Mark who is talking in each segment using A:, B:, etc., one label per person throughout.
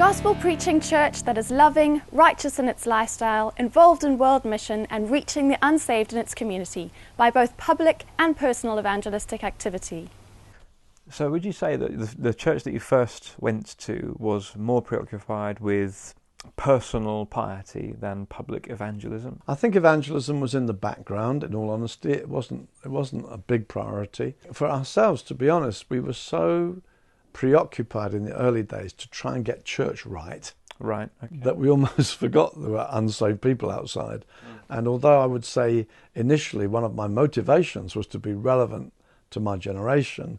A: gospel-preaching church that is loving, righteous in its lifestyle, involved in world mission and reaching the unsaved in its community by both public and personal evangelistic activity.
B: So would you say that the church that you first went to was more preoccupied with personal piety than public evangelism?
C: I think evangelism was in the background, in all honesty. It wasn't a big priority. For ourselves, to be honest, we were so preoccupied in the early days to try and get church right,
B: okay,
C: that we almost forgot there were unsaved people outside. And although I would say initially one of my motivations was to be relevant to my generation,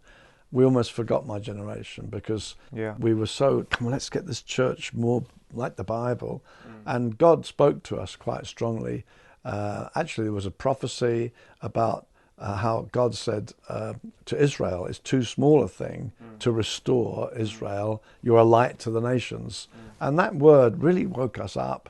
C: we almost forgot my generation because we were so, come on, let's get this church more like the Bible. And God spoke to us quite strongly. Actually, there was a prophecy about how God said to Israel, it's too small a thing to restore Israel. You're a light to the nations. And that word really woke us up.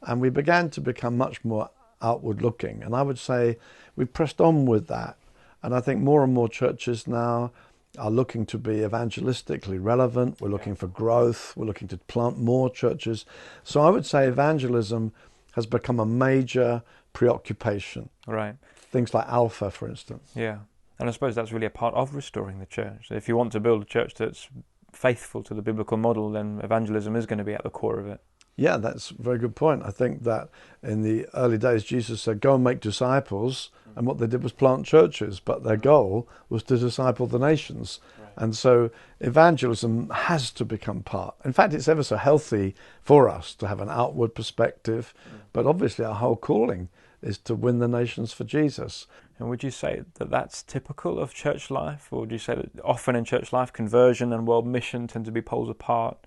C: And we began to become much more outward looking. And I would say we pressed on with that. And I think more and more churches now are looking to be evangelistically relevant. We're looking for growth. We're looking to plant more churches. So I would say evangelism has become a major preoccupation.
B: Right.
C: Things like Alpha, for instance.
B: Yeah. And I suppose that's really a part of restoring the church. If you want to build a church that's faithful to the biblical model, then evangelism is going to be at the core of it.
C: Yeah, that's a very good point. I think that in the early days, Jesus said, go and make disciples. And what they did was plant churches, but their goal was to disciple the nations. Right. And so evangelism has to become part. In fact, it's ever so healthy for us to have an outward perspective, but obviously our whole calling is to win the nations for Jesus.
B: And would you say that that's typical of church life? Or would you say that often in church life, conversion and world mission tend to be poles apart?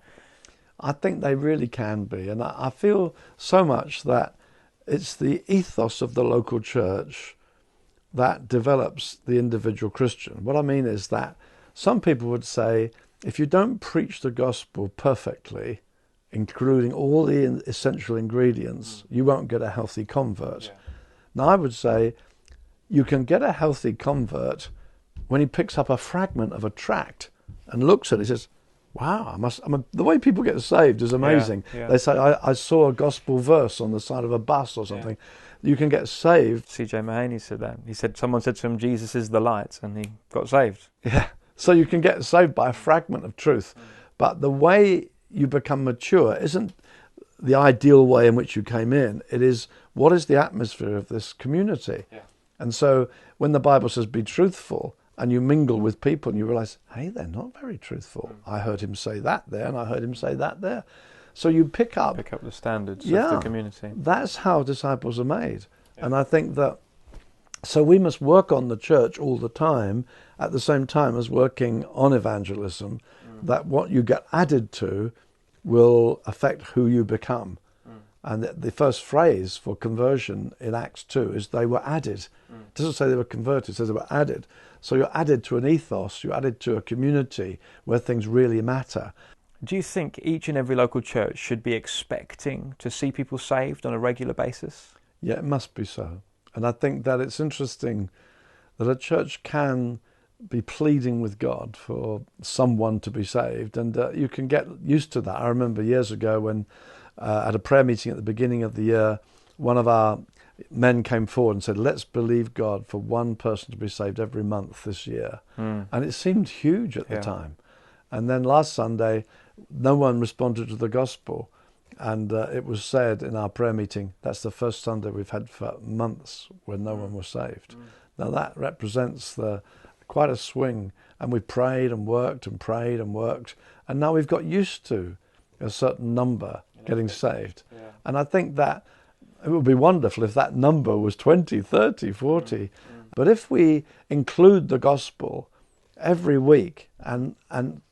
C: I think they really can be. And I feel so much that it's the ethos of the local church that develops the individual Christian. What I mean is that some people would say, if you don't preach the gospel perfectly, including all the essential ingredients, you won't get a healthy convert. Now, I would say you can get a healthy convert when he picks up a fragment of a tract and looks at it and says, wow, the way people get saved is amazing. They say, I saw a gospel verse on the side of a bus or something. You can get saved.
B: C.J. Mahaney said that. He said, someone said to him, Jesus is the light, and he got saved.
C: Yeah, so you can get saved by a fragment of truth. But the way you become mature isn't the ideal way in which you came in. It is, what is the atmosphere of this community? And so when the Bible says be truthful, and you mingle with people and you realize, hey, they're not very truthful. I heard him say that there, and I heard him say that there. So you pick up
B: the standards of the community.
C: That's how disciples are made. And I think that, so we must work on the church all the time, at the same time as working on evangelism, that what you get added to will affect who you become. And the first phrase for conversion in Acts 2 is they were added. It doesn't say they were converted, it says they were added. So you're added to an ethos, you're added to a community where things really matter.
B: Do you think each and every local church should be expecting to see people saved on a regular basis?
C: Yeah, it must be so. And I think that it's interesting that a church can be pleading with God for someone to be saved, and you can get used to that. I remember years ago when at a prayer meeting at the beginning of the year, one of our men came forward and said, let's believe God for one person to be saved every month this year. And it seemed huge at the time. And then last Sunday, no one responded to the gospel. And it was said in our prayer meeting, that's the first Sunday we've had for months when no one was saved. Now that represents quite a swing. And we prayed and worked and prayed and worked. And now we've got used to a certain number getting saved. And I think that it would be wonderful if that number was 20, 30, 40. But if we include the gospel every week and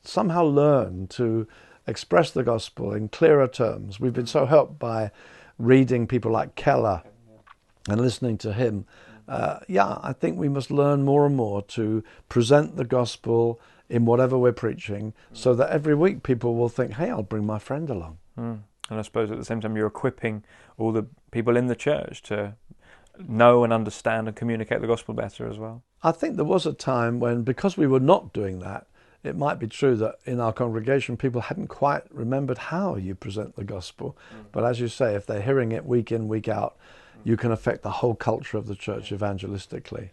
C: somehow learn to express the gospel in clearer terms, we've been so helped by reading people like Keller and listening to him. I think we must learn more and more to present the gospel in whatever we're preaching so that every week people will think, hey, I'll bring my friend along.
B: And I suppose at the same time you're equipping all the people in the church to know and understand and communicate the gospel better as well.
C: I think there was a time when, because we were not doing that, it might be true that in our congregation people hadn't quite remembered how you present the gospel. But as you say, if they're hearing it week in, week out, you can affect the whole culture of the church evangelistically.